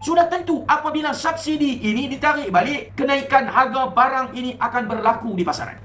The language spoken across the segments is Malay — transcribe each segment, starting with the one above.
Sudah tentu apabila subsidi ini ditarik balik, kenaikan harga barang ini akan berlaku di pasaran.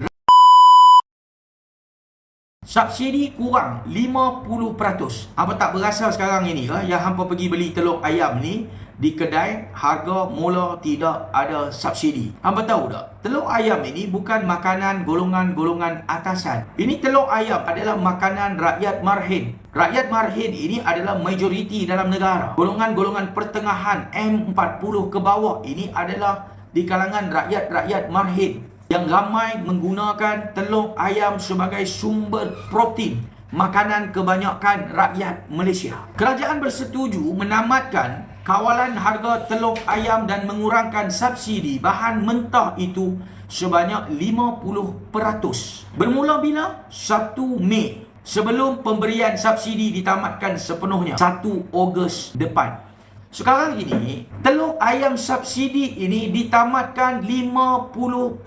Subsidi kurang 50%. Hampa tak berasa sekarang ini yang hampa pergi beli telur ayam ni di kedai, harga mula tidak ada subsidi. Hampa tahu tak? Telur ayam ini bukan makanan golongan-golongan atasan. Ini telur ayam adalah makanan rakyat marhin. Rakyat marhin ini adalah majoriti dalam negara. Golongan-golongan pertengahan M40 ke bawah ini adalah di kalangan rakyat-rakyat marhin yang ramai menggunakan telur ayam sebagai sumber protein makanan kebanyakan rakyat Malaysia. Kerajaan bersetuju menamatkan kawalan harga telur ayam dan mengurangkan subsidi bahan mentah itu sebanyak 50%. Bermula bila? 1 Mei. Sebelum pemberian subsidi ditamatkan sepenuhnya 1 Ogos depan. Sekarang ini, telur ayam subsidi ini ditamatkan 50%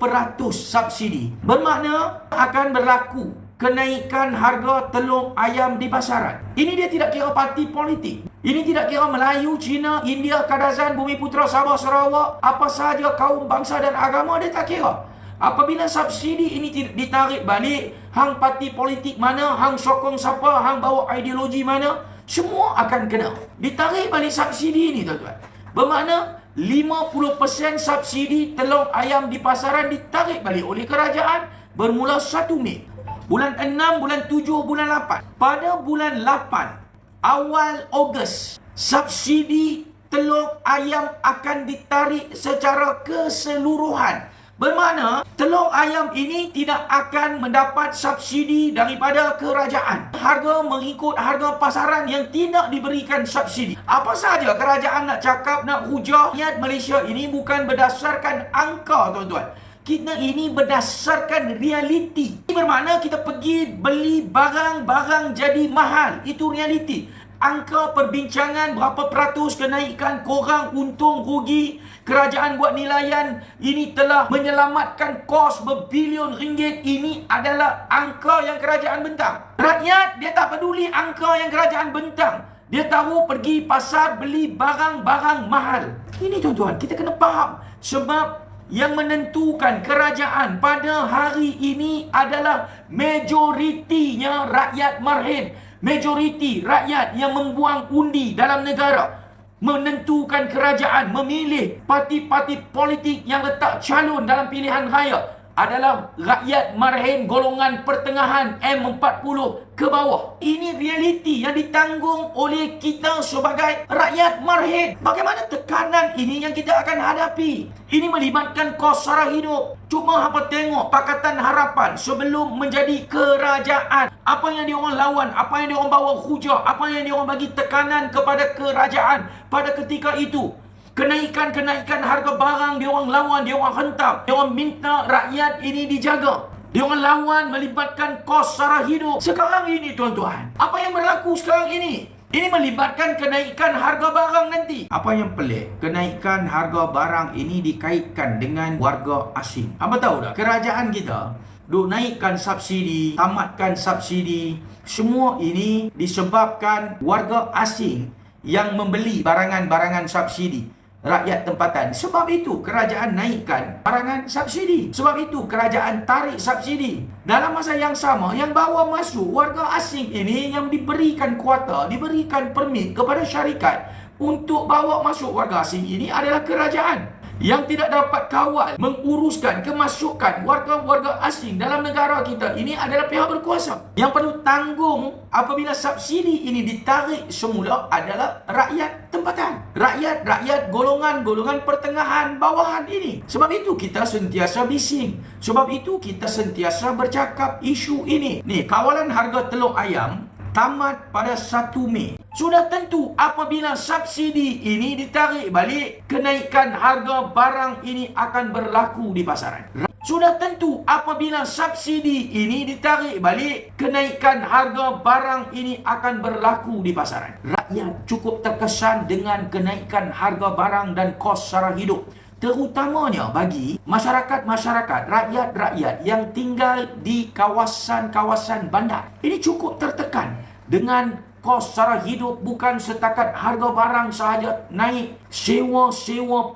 subsidi. Bermakna akan berlaku kenaikan harga telur ayam di pasaran. Ini dia tidak kira parti politik. Ini tidak kira Melayu, Cina, India, Kadazan, Bumiputera, Sabah, Sarawak, apa sahaja kaum, bangsa dan agama, dia tak kira. Apabila subsidi ini ditarik balik, hang parti politik mana, hang sokong siapa, hang bawa ideologi mana, semua akan kena. Ditarik balik subsidi ini, tuan-tuan. Bermakna 50% subsidi telur ayam di pasaran ditarik balik oleh kerajaan bermula 1 Mei. Bulan 6, bulan 7, bulan 8. Pada bulan 8, awal Ogos, subsidi telur ayam akan ditarik secara keseluruhan. Bermakna, telur ayam ini tidak akan mendapat subsidi daripada kerajaan. Harga mengikut harga pasaran yang tidak diberikan subsidi. Apa sahaja kerajaan nak cakap, nak hujah, rakyat Malaysia ini bukan berdasarkan angka, tuan-tuan. Kita ini berdasarkan realiti. Ini bermakna kita pergi beli barang-barang jadi mahal. Itu realiti. Angka perbincangan berapa peratus kenaikan, korang untung rugi, kerajaan buat nilaian, ini telah menyelamatkan kos berbilion ringgit. Ini adalah angka yang kerajaan bentang. Rakyat, dia tak peduli angka yang kerajaan bentang. Dia tahu pergi pasar beli barang-barang mahal. Ini tuan-tuan, kita kena faham. Sebab yang menentukan kerajaan pada hari ini adalah majoritinya rakyat marhin. Majoriti rakyat yang membuang undi dalam negara menentukan kerajaan, memilih parti-parti politik yang letak calon dalam pilihan raya adalah rakyat marhin golongan pertengahan M40 ke bawah. Ini realiti yang ditanggung oleh kita sebagai rakyat marhin. Bagaimana tekanan ini yang kita akan hadapi? Ini melibatkan kos sara hidup. Cuma apa tengok Pakatan Harapan sebelum menjadi kerajaan. Apa yang diorang lawan, apa yang diorang bawa hujah, apa yang diorang bagi tekanan kepada kerajaan pada ketika itu. Kenaikan harga barang diorang lawan, diorang hentam. Diorang minta rakyat ini dijaga. Diorang lawan melibatkan kos sara hidup. Sekarang ini tuan-tuan, apa yang berlaku sekarang ini? Ini melibatkan kenaikan harga barang nanti. Apa yang pelik? Kenaikan harga barang ini dikaitkan dengan warga asing. Apa tahu tak? Kerajaan kita duk naikkan subsidi, tamatkan subsidi. Semua ini disebabkan warga asing yang membeli barangan-barangan subsidi rakyat tempatan. Sebab itu kerajaan naikkan barangan subsidi. Sebab itu kerajaan tarik subsidi. Dalam masa yang sama, yang bawa masuk warga asing ini yang diberikan kuota, diberikan permit kepada syarikat untuk bawa masuk warga asing ini adalah kerajaan. Yang tidak dapat kawal menguruskan kemasukan warga-warga asing dalam negara kita ini adalah pihak berkuasa. Yang perlu tanggung apabila subsidi ini ditarik semula adalah rakyat tempatan. Rakyat golongan-golongan pertengahan bawahan ini. Sebab itu kita sentiasa bising. Sebab itu kita sentiasa bercakap isu ini. Ni, kawalan harga telur ayam tamat pada 1 Mei. Sudah tentu apabila subsidi ini ditarik balik, kenaikan harga barang ini akan berlaku di pasaran. Sudah tentu apabila subsidi ini ditarik balik, kenaikan harga barang ini akan berlaku di pasaran. Rakyat cukup terkesan dengan kenaikan harga barang dan kos sara hidup. Terutamanya bagi masyarakat-masyarakat, rakyat-rakyat yang tinggal di kawasan-kawasan bandar. Ini cukup tertekan dengan kos sara hidup, bukan setakat harga barang sahaja naik, sewa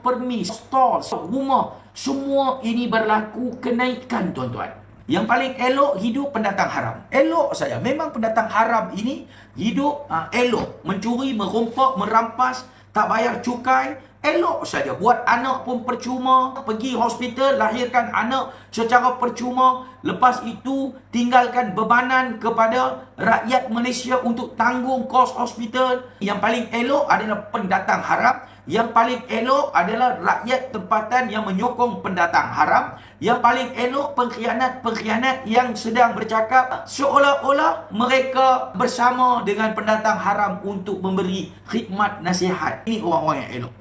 permis, stall, rumah, semua ini berlaku kenaikan tuan-tuan. Yang paling elok hidup pendatang haram. Elok saja. Memang pendatang haram ini hidup elok. Mencuri, merompak, merampas, tak bayar cukai. Elok saja. Buat anak pun percuma. Pergi hospital, lahirkan anak secara percuma. Lepas itu, tinggalkan bebanan kepada rakyat Malaysia untuk tanggung kos hospital. Yang paling elok adalah pendatang haram. Yang paling elok adalah rakyat tempatan yang menyokong pendatang haram. Yang paling elok pengkhianat-pengkhianat yang sedang bercakap seolah-olah mereka bersama dengan pendatang haram untuk memberi khidmat nasihat. Ini orang-orang yang elok.